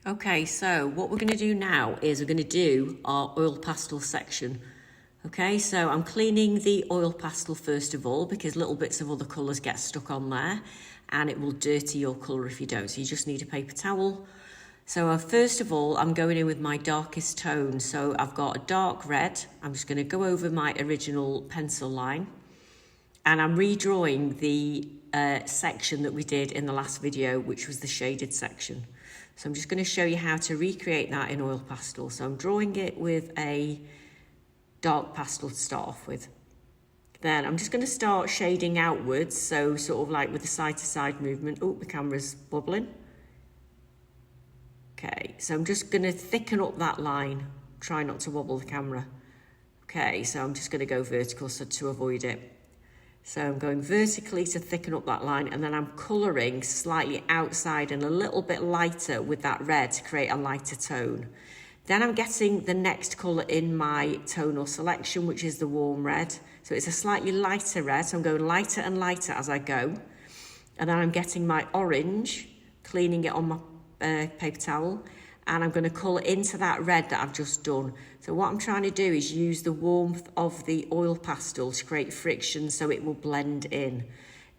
Okay, so what we're going to do now is we're going to do our oil pastel section. Okay, so I'm cleaning the oil pastel first of all because little bits of other colours get stuck on there and it will dirty your colour if you don't. So you just need a paper towel. So first of all, I'm going in with my darkest tone. So I've got a dark red. I'm just going to go over my original pencil line and I'm redrawing the section that we did in the last video, which was the shaded section. So I'm just going to show you how to recreate that in oil pastel. So I'm drawing it with a dark pastel to start off with. Then I'm just going to start shading outwards, so sort of like with the side-to-side movement. Oh, the camera's wobbling. Okay, so I'm just going to thicken up that line. Try not to wobble the camera. Okay, so I'm just going to go vertical so to avoid it. So I'm going vertically to thicken up that line, and then I'm colouring slightly outside and a little bit lighter with that red to create a lighter tone. Then I'm getting the next colour in my tonal selection, which is the warm red. So it's a slightly lighter red, so I'm going lighter and lighter as I go. And then I'm getting my orange, cleaning it on my paper towel, and I'm going to colour into that red that I've just done. So what I'm trying to do is use the warmth of the oil pastel to create friction so it will blend in.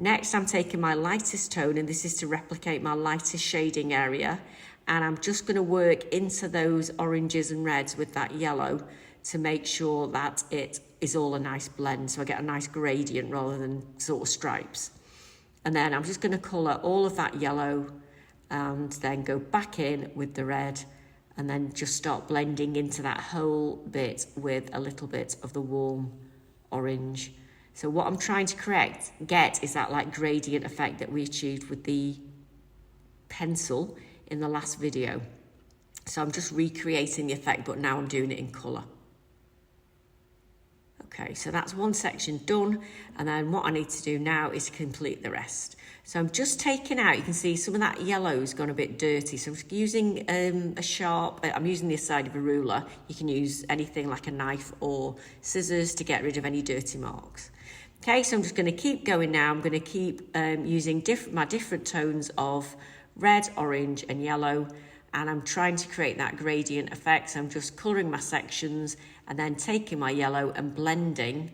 Next, I'm taking my lightest tone, and this is to replicate my lightest shading area, and I'm just going to work into those oranges and reds with that yellow to make sure that it is all a nice blend, so I get a nice gradient rather than sort of stripes. And then I'm just going to colour all of that yellow and then go back in with the red and then just start blending into that whole bit with a little bit of the warm orange. So what I'm trying to get is that like gradient effect that we achieved with the pencil in the last video. So I'm just recreating the effect, but now I'm doing it in colour. Okay, so that's one section done, and then what I need to do now is complete the rest. So I'm just taking out, you can see some of that yellow's gone a bit dirty, so I'm just using I'm using the side of a ruler. You can use anything like a knife or scissors to get rid of any dirty marks. Okay, so I'm just going to keep going now. I'm going to keep using my different tones of red, orange and yellow, and I'm trying to create that gradient effect. So I'm just colouring my sections and then taking my yellow and blending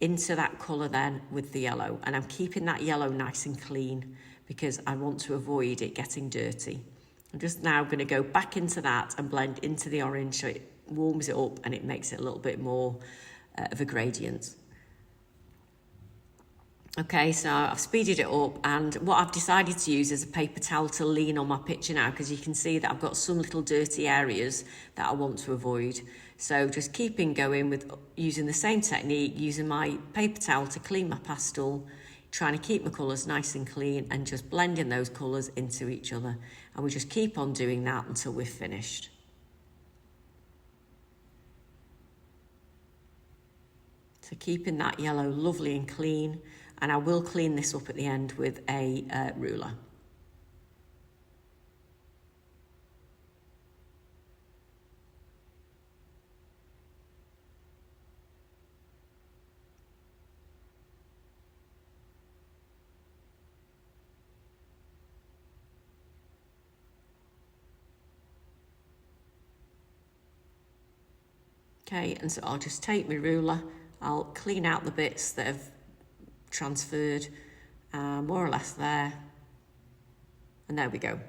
into that colour then with the yellow. And I'm keeping that yellow nice and clean because I want to avoid it getting dirty. I'm just now going to go back into that and blend into the orange so it warms it up and it makes it a little bit more of a gradient. Okay, so I've speeded it up, and what I've decided to use is a paper towel to lean on my picture now, because you can see that I've got some little dirty areas that I want to avoid. So just keeping going with using the same technique, using my paper towel to clean my pastel, trying to keep my colours nice and clean and just blending those colours into each other. And we just keep on doing that until we're finished. So keeping that yellow lovely and clean. And I will clean this up at the end with a ruler. Okay, and so I'll just take my ruler, I'll clean out the bits that have transferred more or less there, and there we go.